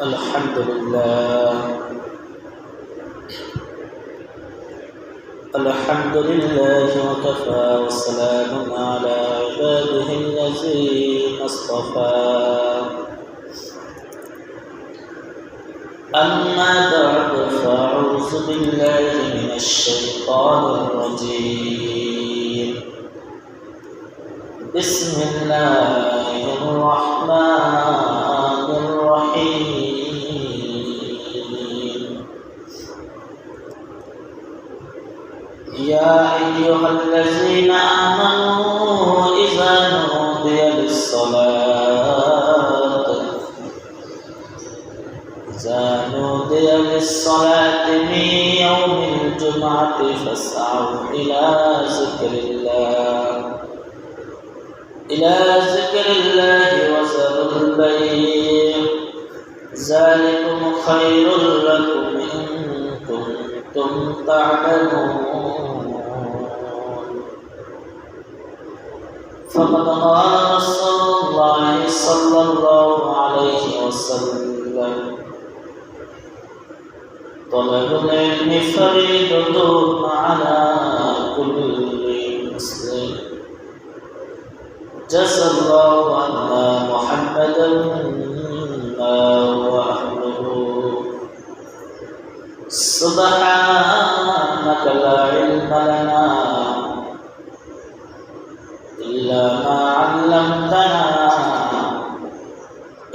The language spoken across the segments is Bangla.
الحمد لله وكفى وسلام على عباده الذين اصطفى أما بعد فأعوذ بالله من الشيطان الرجيم بسم الله الرحمن الرحيم يا أيها الذين آمنوا إذا نودي للصلاة من يوم الجمعة فاسعوا إلى ذكر الله وذروا البيع ذلكم خير لكم إن كنتم تعلمون فقد قال رسول الله صلى الله عليه وسلم طلب العلم فريضة على كل مسلم جزى الله عنا محمدا ما هو أهله سبحانك لا علم لنا إلا ما علمتنا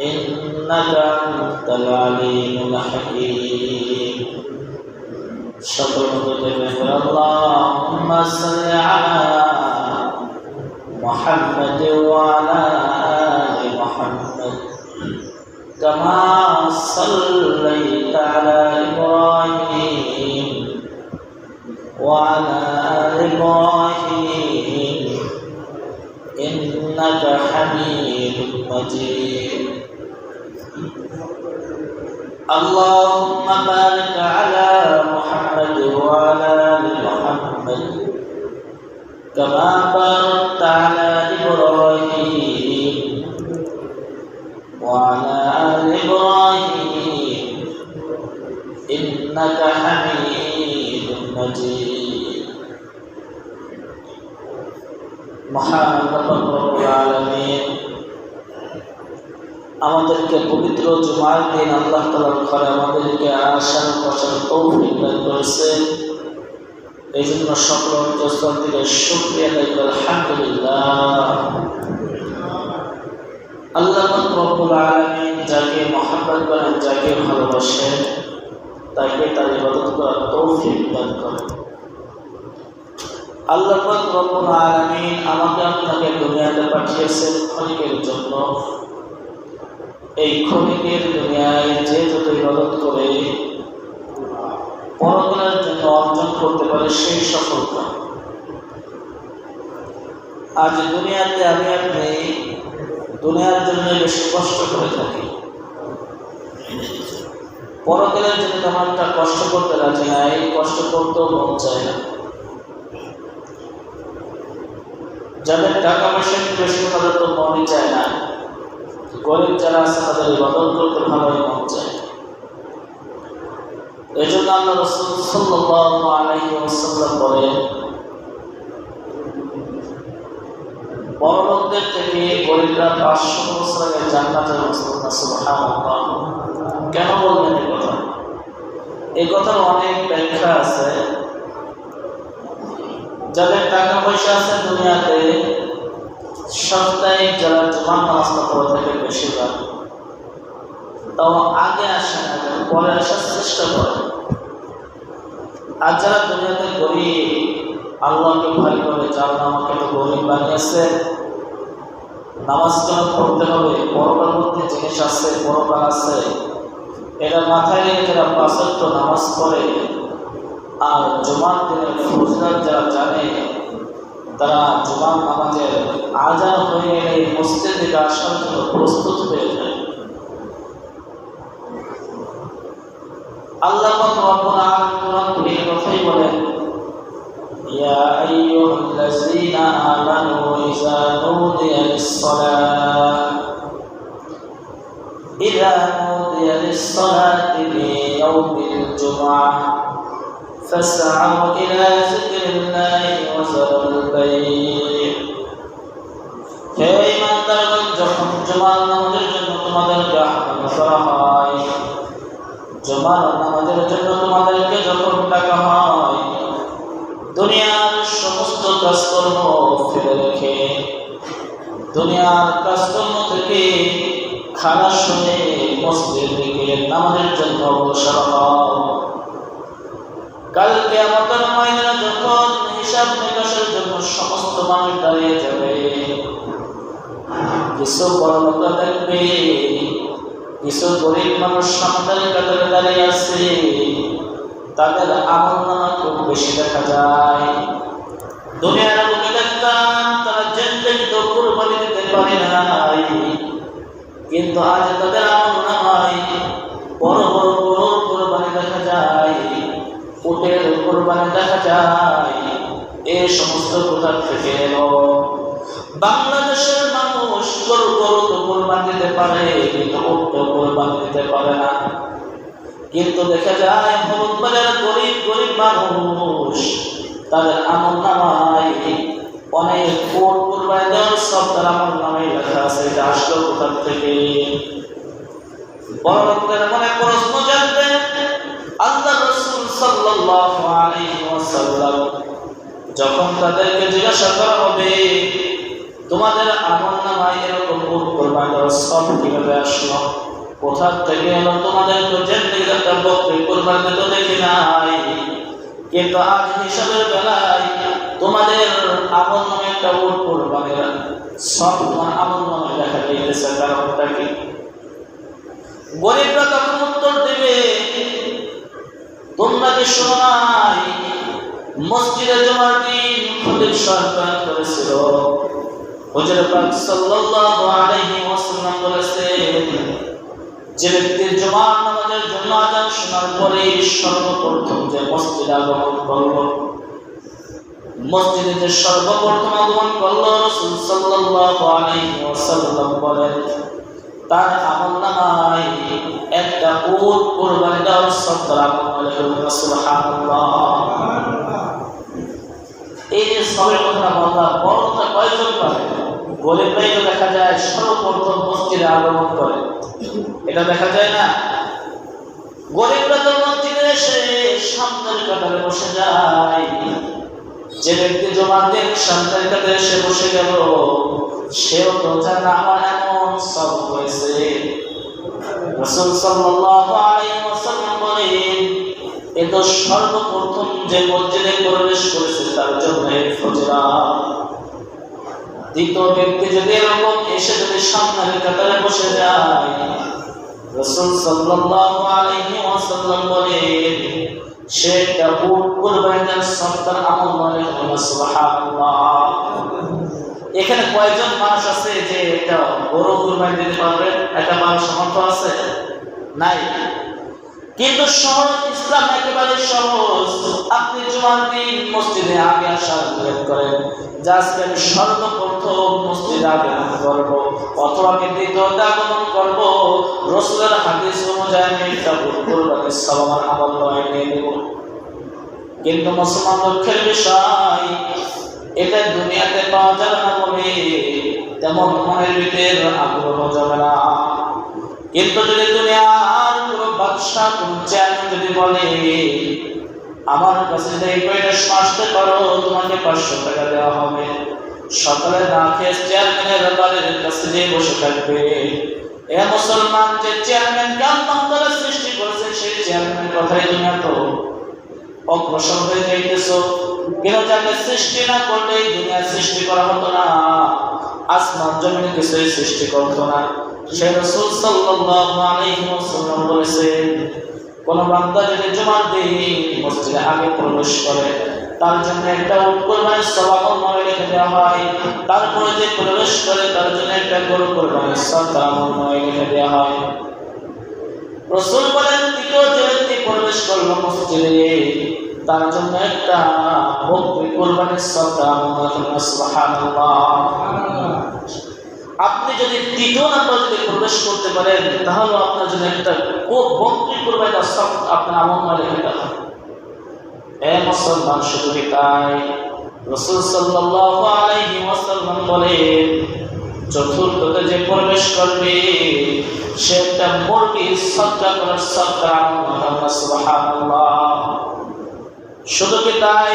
إنك أنت العليم الحكيم شكر اللهم صل على محمد وعلى آل محمد كما صليت على إبراهيم وعلى آل إبراهيم إنك حميد مجيد اللهم بارك على محمد وعلى آل محمد كما باركت على إبراهيم وعلى آل إبراهيم إنك حميد مجيد মহান রব্বুল আলামিন আমাদেরকে পবিত্র জুমার দিন আল্লাহ তাআলার ঘরে আমাদেরকে আসার বসার তৌফিক দান করেছেন। এই জন্য সকল অন্তঃস্থল থেকে শুকরিয়া আদায় করি আলহামদুলিল্লাহ। আল্লাহ রব্বুল আলামিন যাকে মহব্বত করেন, যাকে ভালোবাসেন, তাকে তার ইবাদত করার তৌফিক দান করেন। আল্লাহ রব্বুল আলামিন আমাকে আপনাকে দুনিয়াতে পাঠিয়েছেন ক্ষণিকের জন্য। এই ক্ষণিকের দুনিয়ায় যে যত ইবাদত করে পরকালের জন্য অর্জন করতে পারে সেই সফলতা। আজ দুনিয়াতে আমি আপনি দুনিয়ার জন্য বেশি কষ্ট করে থাকি, পরকালের জন্য তেমন একটা কষ্ট করতে রাজি নাই, কষ্ট করতেও মন চায় না। যাদের টাকা পয়সা বেশি তাদের তো মনই চায় না, গরিব যারা আছে তাদের ইবাদত করতে ভালোই মন চায়। এই জন্য আল্লাহ রাসূল সাল্লাল্লাহু আলাইহি ওয়াসাল্লাম বলেন, বড়লোকদের থেকে গরিবরা 500 বছর আগে জান্নাতে পৌঁছবে। সুবহানাল্লাহ। কেন বললেন এই কথা? এই কথার অনেক ব্যাখ্যা আছে। যাদের টাকা পয়সা আছে দুনিয়াতে সপ্তাহে যারা জুমার নামাজ পড়ে থাকে বেশিরভাগ, তাও আগে আসে না, পরে আসার চেষ্টা করে। আর যারা দুনিয়াতে গরিব, আল্লাহকে ভয় করে, যার আমাকে তো গরিব বানিয়েছে, নামাজ কেন পড়তে হবে, পরবর্তী জিনিস আছে, পরকাল আছে, এটা মাথায় রেখে যারা 5 ওয়াক্ত নামাজ পড়ে আর জুমার দিনের ফজিলত যারা জানে, তারা জুমার নামাজের আযান হয়ে গেলে মসজিদে থেকে আসার জন্য প্রস্তুত হয়ে যায়। আল্লাহ রব্বুল আলামিন কোরআনে এই কথাই বলেন, ইয়া আইয়ুহাল্লাযীনা আমানু ইযা নুদিয়া লিস-সালাহ نودي للصلاة من يوم الجمعة فاسعوا إلى ذكر الله وذروا البيع হে ইমানদারগণ যখন জুমার নামাজের জন্য তোমাদেরকে আহ্বান করা হয় জুমার নামাজের জন্য তোমাদেরকে যখন ডাকা হয় দুনিয়ার সমস্ত কাজকর্ম ফেলে রেখে দুনিয়ার কাজকর্ম থেকে খানা শুনে মসজিদের দিকে নামাজের জন্য অগ্রসর হও কাল কিয়ামতের ময়দানে যখন হিসাব নিকাশের জন্য সমস্ত মানুষ দাঁড়িয়ে যাবে কিছু বড়লোক দেখবে কিছু গরিব মানুষ সামনের কাতারে দাঁড়িয়ে আছে তাদের আমলনামা খুব বেশি দেখা যায় দুনিয়ার লোকে দেখতাম তারা জিন্দেগি তো কুরবানি দিতে পারে নাই কিন্তু আজ তাদের আমলনামায় বড় বড় গরুর কুরবানি দেখা যায় উটের কুরবানি দেখা যায় এই সমস্ত কোথা থেকে এলো বাংলাদেশের মানুষ গরু তো কুরবানি দিতে পারে কিন্তু উট তো কুরবানি দিতে পারে না কিন্তু দেখা যায় হলুদ বাজারের গরিব গরিব মানুষ তাদের আমলনামায় অনেক উট কুরবানি দেওয়ার সব তার আমলনামায় লেখা আছে এটা আসলো কোথা থেকে বড় লোকদের মনে প্রশ্ন জানবে আল্লাহ রাসূল সাল্লাল্লাহু আলাইহি ওয়াসাল্লাম যখন তাদেরকে জিজ্ঞাসা করা হবে তোমাদের আমলনামায় এরকম উট কুরবানি দেওয়ার সব কিভাবে আসলো কোথা থেকে এলো তোমাদের তো জিন্দেগিতে একটা বকরি কুরবানি তো দেখি নাই কিন্তু আজ হিসাবের বেলায় তোমাদের আমলনামায় একটা উট কুরবানি সব তোমার আমলনামায় লেখা দিয়েছে কারণটা কি গরিবরা তখন উত্তর দেবে তোমরা কি শোনো নাই মসজিদে জুমার দিন খতিব সাহেব বয়ান করেছিল হুজুর পাক সাল্লাল্লাহু আলাইহি ওয়াসাল্লাম বলেছেন যে ব্যক্তি জুমার নামাজের জন্য আযান শোনার পরে সর্বপ্রথম যে মসজিদে আগমন করলো মসজিদে যে সর্বপ্রথম আগমন করলো রাসূল সাল্লাল্লাহু আলাইহি ওয়াসাল্লাম বলেন তার আমলনামায় একটা উট কুরবানি দেওয়ার সব তার আমলনামায় সুবহানাল্লাহ এই যে সবের কথা বললাম বড়টা কয়জন পারে গরিবরাই তো দেখা যায় সর্বপ্রথম মসজিদে আগমন করে এটা দেখা যায় না গরিবরা তো মসজিদে এসে সামনের কাতারে বসে যায় যে ব্যক্তি জুমার দিন সামনের কাতারে এসে বসে গেল সেও তো জানে আমার এমন সব হয়েছে রাসূল সাল্লাল্লাহু আলাইহি ওয়াসাল্লাম বলেন এ তো সর্বপ্রথম যে মসজিদে প্রবেশ করেছে তার জন্য ফজিলত দ্বিতীয় ব্যক্তি যদি এরকম এসে যদি সামনের কাতারে বসে যায় রাসূল সাল্লাল্লাহু আলাইহি ওয়াসাল্লাম বলেন সে একটা উট কুরবানি দেওয়ার সত্তর আমল মানে সুবহানাল্লাহ এখানে কয়জন মানুষ আছে যে এটা গরু কুরবানি দিতে পারবে একটা মানুষ সামর্থ্য আছে নাই কিন্তু সহজ ইসলাম একেবারে সহজ আপনি জুমার দিন মসজিদে আগে আসার নিয়ত করেন যে আজকে আমি সর্বপ্রথম মসজিদে আগমন করব অথবা আমি দ্বিতীয়তে আগমন করব রাসূলের হাদিস অনুযায়ী আমি একটা কুরবানির সওয়াব আমল নিয়ে নেব কিন্তু মুসলমান দুঃখের বিষয় এটা দুনিয়াতে পাওয়া যাবে না বলে তেমন মনের ভিতরে আগ্রহ যাবে না কিন্তু যদি দুনিয়ার কোনো বাদশা কোন চেয়ারম্যান যদি বলে আমার কাছে যে কয়টা আসতে পারো তোমাকে 500 টাকা দেওয়া হবে সকালে না খেয়ে চেয়ারম্যানের বাড়ির কাছে যে বসে থাকবে এ মুসলমান যে চেয়ারম্যান আল্লাহ তাআলা সৃষ্টি করেছে সেই চেয়ারম্যানের কথাই তুমি তো অগ্রসর হয়ে যাইতেছো কিন্তু যাকে সৃষ্টি না করলে দুনিয়া সৃষ্টি করা হতো না আসমান জমিন কিছুই সৃষ্টি করতো না সে রাসূল সাল্লাল্লাহু আলাইহি ওয়াসাল্লাম বলেছেন কোন বান্দা যদি জুমার দিন মসজিদে আগে প্রবেশ করে তার জন্য একটা উট কুরবানির সওয়াব আমলে লিখে দেওয়া হয় তারপরে যে প্রবেশ করে তার জন্য একটা গরু কুরবানির সওয়াব আমলে লিখে দেওয়া হয় রাসূল বলেন তৃতীয় যে ব্যক্তি প্রবেশ করলো মসজিদে তার জন্য একটা বকরি কুরবানির সওয়াব আমলে লিখে সুবহানাল্লাহ আপনি আপনি যদি তৃতীয় নাম্বার যদি প্রবেশ করতে পারেন তাহলে আপনার জন্য একটা বকরি কুরবানির সব আপনার আমল নামে লেখা হবে। এ মুসলমান, শুধু কি তাই, রাসূল সাল্লাল্লাহু আলাইহি ওয়াসাল্লাম বলেন চতুর্থতে যে প্রবেশ করবে সে একটা মুরগি সদকা করার সদকা আমল। সুবহানাল্লাহ। শুধু কি তাই,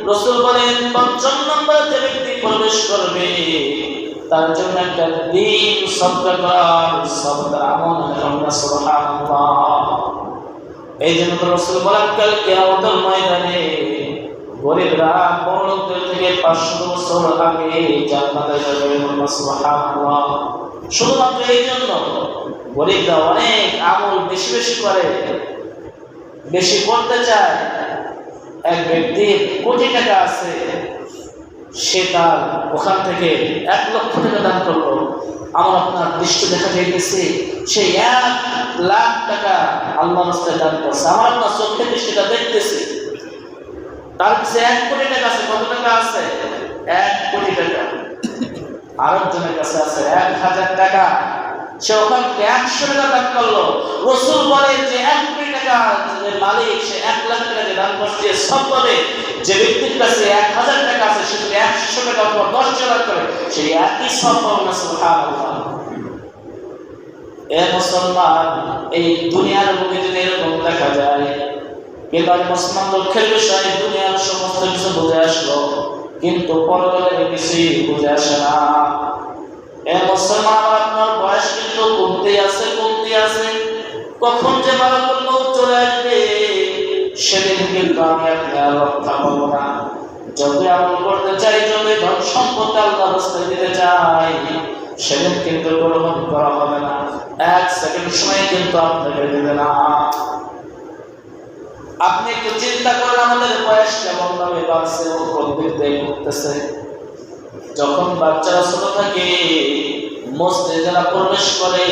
রাসূল বলেন পঞ্চম নম্বর যে ব্যক্তি প্রবেশ করবে তার জন্য একটা দিন সদকা করার সদকা আমল। সুবহানাল্লাহ। এই জন্য রাসূল বলেন কাল কিয়ামতের ময়দানে গরিবরা বড়লোকদের থেকে 500 বছর আগে জান্নাতে যাবে। সুবহানাল্লাহ। শুধুমাত্র এই জন্য গরিবরা অনেক আমল বেশি বেশি করে, বেশি করতে চায়। এক ব্যক্তির কোটি টাকা আছে, সে তার ওখান থেকে 1 লক্ষ টাকা দান করলো। আমার আপনার দৃষ্টি দেখা যাইতেছে সেই 1 লাখ টাকা আল্লাহর রাস্তায় দান করছে। আমার আপনার চোখের দৃষ্টিটা দেখতেছে তার কাছে 1 কোটি টাকা আছে। কত টাকা আছে? 1 কোটি টাকা। আরেকজনের কাছে আছে 1000 টাকা, সে ওখান থেকে 100 টাকা দান করলো। রাসূল বলেন যে 1 কোটি টাকা যে মালিক, সে 1 লাখ টাকা যে দান করছে সব পাবে। যে ব্যক্তির কাছে 1000 টাকা আছে সে যদি 100 টাকা অথবা 10 টাকা করে সেই একই সব পাবে না। সুবহানাল্লাহ। এ মুসলমান, এই দুনিয়ার বুকে যদি এরকম দেখা যায়, এবার মুসলমান দুঃখের বিষয় দুনিয়ার সমস্ত কিছু বুঝে আসলো কিন্তু পরকালের কিছুই বুঝে আসে না। এ মুসলমান, আপনার বয়স কিন্তু কমতেই আছে। কখন যে মালাকুল মউত চলে আসবে সেদিন কিন্তু আমি আপনার রক্ষা পাবো না। যতই আমল করতে চাই, যতই ধন সম্পদ আল্লাহর রাস্তায় দিতে চাই, সেদিন কিন্তু গ্রহণ করা হবে না। 1 সেকেন্ড সময় কিন্তু আপনাকে দেবে না। আপনি একটু চিন্তা করেন আমাদের বয়স কেমন ভাবে বাড়ছে ও প্রবৃদ্ধি করতেছে। যখন বাচ্চারা ছোট থাকে মসজিদে যারা প্রবেশ করে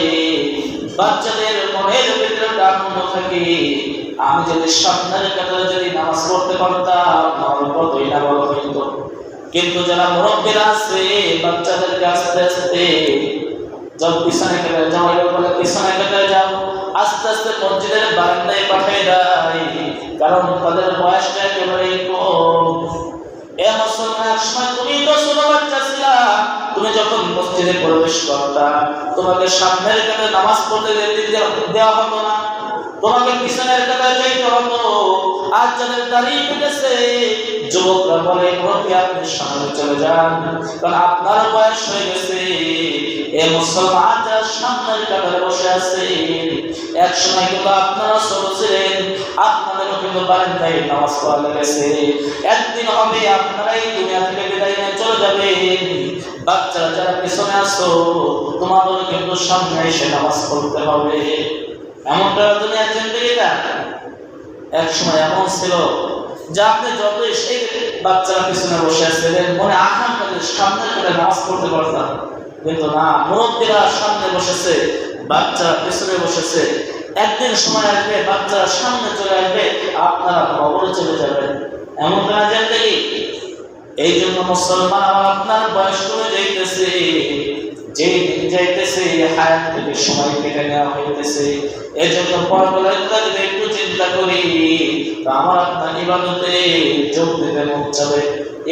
বাচ্চাদের মনের ভিতরে আনন্দ থাকে, আমি যদি সামনের কাতারে যদি নামাজ পড়তে পারতাম আমার কতই না বড় হইত। কিন্তু যারা মুরব্বীরা আছে বাচ্চাদেরকে আস্তে আস্তে যখন পিছনে কেটে যাও, বলে পিছনে কেটে যাও, আস্তে আস্তে মসজিদের বারান্দায় পাঠিয়ে দেয়, কারণ তাদের বয়সটা একেবারেই কম। এ মুসলমান, একসময় তুমি তো ছোট বাচ্চা ছিলা, তুমি যখন মসজিদে প্রবেশ করতা তোমাকে সামনের কাতারে নামাজ পড়তে দেওয়া হতো না, তোমাকে পিছনের কাতারে যাইতে হতো। আজ যাদের দাঁড়িয়ে উঠেছে যুবকরা বলে আপনি সামনে চলে যান, কারণ আপনার বয়স হয়ে গেছে। এ মুসলমান, যারা সামনের কাতারে বসে আছে এক সময় কিন্তু আপনারা ছোট ছিলেন, আপনাদেরও কিন্তু বারান্দায় নামাজ পড়া লেগেছে। একদিন হবে আপনারা এই দুনিয়া থেকে বিদায় নিয়ে চলে যাবেন। বাচ্চারা যারা পিছনে আসো তোমাদেরও কিন্তু সামনে এসে নামাজ পড়তে হবে। এমনটা দুনিয়ার জিন্দেগিটা এক সময় এমন ছিল যে আপনি যতই সেই বাচ্চারা পিছনে বসে আসছিলেন মনে আকাঙ্ক্ষা সামনে করে নামাজ পড়তে পারতাম, কিন্তু না, মুরব্বীরা সামনে বসেছে বাচ্চারা পিছনে বসেছে। একদিন সময় আসবে বাচ্চারা সামনে চলে আসবে, আপনারা কবরে চলে যাবেন। এমনটা না জিন্দেগি। এই জন্য মুসলমান, আমার আপনার বয়স কমে যাইতেছে, যেই দিন যাইতেছে হায়াত থেকে সময় কেটে নেওয়া হইতেছে। এই জন্য পরকালের কথা যদি একটু চিন্তা করি তো আমার আপনার ইবাদতে যোগ দিতে মন চাবে,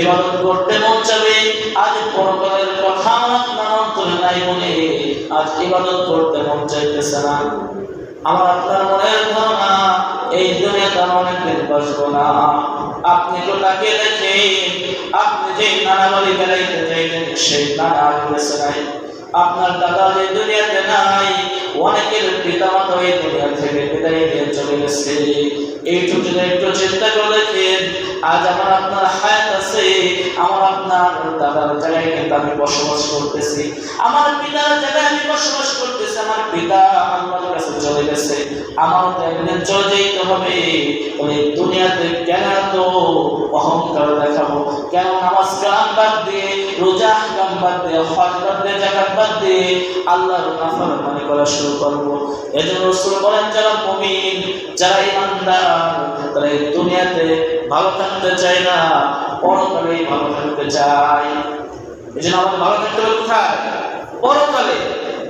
ইবাদত করতে মন চাবে। আজ পরকালের কথা আমার আপনার অন্তরে নাই বলে আজ ইবাদত করতে মন চাইতেছে না। আমার আপনার মনের ধারণা এই দুনিয়াতে অনেকদিন বসবো না। আপনি তো তাকে দেখেন, আপনি যে নানা বাড়ি বেড়াইতে চাইলেন সেই নানা গেছে নাই, আপনার দাদা যে দুনিয়াতে নাই, অনেকের পিতা মাতা এই দুনিয়া থেকে বিদায় নিয়ে চলে গেছে। এইটুকু যদি একটু চিন্তা করে দেখেন, আজ আমার আপনার হায়াত আছে, আমার আপনার দাদার জায়গায় কিন্তু আমি বসবাস করতেছি, আমার পিতার জায়গায় আমি বসবাস করতেছি। আমার পিতা আল্লাহর কাছে চলে গেছে, আমার তো একদিন চলে যেতে হবে। ওই দুনিয়াতে কেন এত অহংকার দেখাবো? কেন নামাজ কালাম বাদ দিয়ে, রোজা কালাম বাদ দিয়ে, হজ বাদ দিয়ে, যাকাত বাদ দিয়ে আল্লাহর নাফরমানি করা শুরু করবো? এজন্য রাসূল বলেন যারা মুমিন, যারা ঈমানদার, তারা এই দুনিয়াতে ভালো থাকতে চায় না, পরকালে ভালো থাকতে চায়। এজন্য আমাদের ভালো থাকতে হবে কোথায়? পরকালে।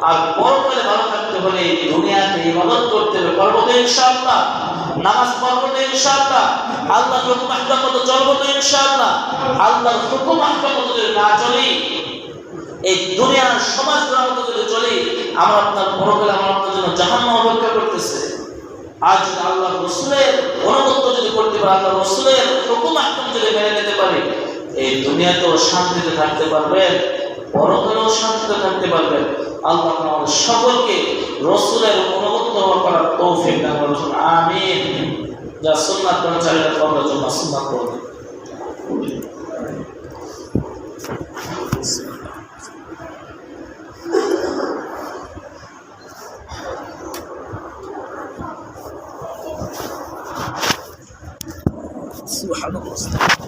আর পরকালে ভালো থাকতে হলে দুনিয়াতে ইবাদত করতে হবে, করবো তো ইনশাআল্লাহ, নামাজ পড়বো তো ইনশাআল্লাহ, আল্লাহর হুকুম আহকাম মতো চলবো তো ইনশাআল্লাহ। আল্লাহর হুকুম আহকাম মতো যদি না চলি, এই দুনিয়ার সমাজ মতো যদি চলি, আমরা আপনার পরকালে আমার আপনার জন্য জাহান্নাম অপেক্ষা করতেছে। আজ যদি আল্লাহ রসুলের অনুগত্য যদি করতে পারে, আল্লাহ রসুলের হুকুম আহকাম যদি মেনে নিতে পারি, এই দুনিয়াতেও শান্তিতে থাকতে পারবেন, পরকালেও শান্তিতে থাকতে পারবেন। আল্লাহ আমাদের সকলকে রসুলের অনুগত্য করার তৌফিক দান করুন, আমিন। যা সুন্নাত পরিচালিত করার জন্য সুন্নাত করুন। সুবহানাল্লাহ।